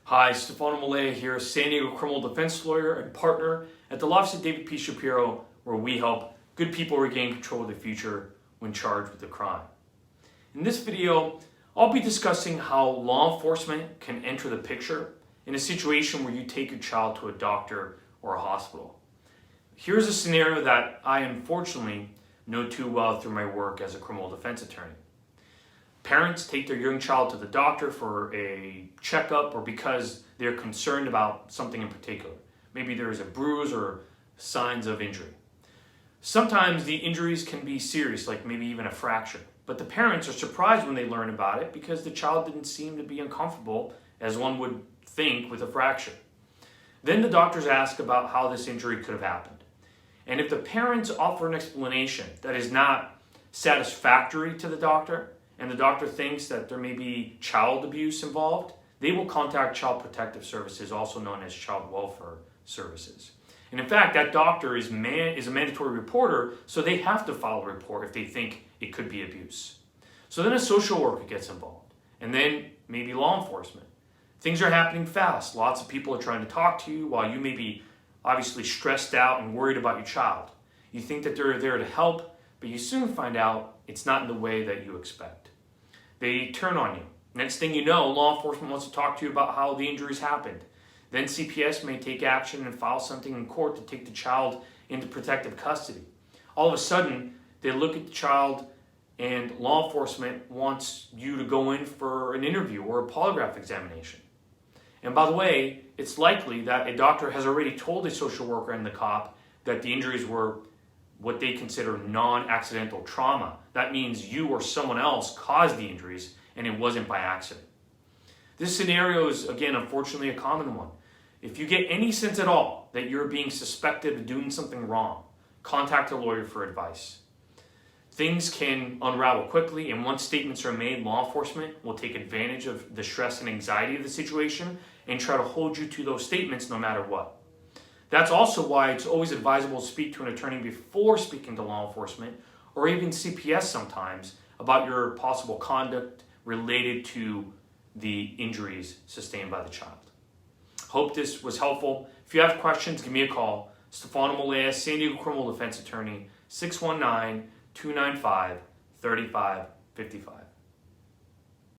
Hi, Stefano Molea here, San Diego criminal defense lawyer and partner at the law office of David P. Shapiro, where we help good people regain control of their future when charged with a crime. In this video, I'll be discussing how law enforcement can enter the picture in a situation where you take your child to a doctor or a hospital. Here's a scenario that I unfortunately know too well through my work as a criminal defense attorney. Parents take their young child to the doctor for a checkup or because they're concerned about something in particular. Maybe there is a bruise or signs of injury. Sometimes the injuries can be serious, like maybe even a fracture. But the parents are surprised when they learn about it because the child didn't seem to be uncomfortable, as one would think with a fracture. Then the doctors ask about how this injury could have happened. And if the parents offer an explanation that is not satisfactory to the doctor, and the doctor thinks that there may be child abuse involved, they will contact Child Protective Services, also known as Child Welfare Services. And in fact, that doctor is a mandatory reporter, so they have to file a report if they think it could be abuse. So then a social worker gets involved, and then maybe law enforcement. Things are happening fast. Lots of people are trying to talk to you while you may be obviously stressed out and worried about your child. You think that they're there to help, but you soon find out it's not in the way that you expect. They turn on you. Next thing you know, law enforcement wants to talk to you about how the injuries happened. Then CPS may take action and file something in court to take the child into protective custody. All of a sudden, they look at the child and law enforcement wants you to go in for an interview or a polygraph examination. And by the way, it's likely that a doctor has already told a social worker and the cop that the injuries were what they consider non-accidental trauma. That means you or someone else caused the injuries and it wasn't by accident. This scenario is, again, unfortunately a common one. If you get any sense at all that you're being suspected of doing something wrong, contact a lawyer for advice. Things can unravel quickly, and once statements are made, law enforcement will take advantage of the stress and anxiety of the situation and try to hold you to those statements no matter what. That's also why it's always advisable to speak to an attorney before speaking to law enforcement or even CPS sometimes about your possible conduct related to the injuries sustained by the child. Hope this was helpful. If you have questions, give me a call. Stefano Molea, San Diego criminal defense attorney, 619-295-3555.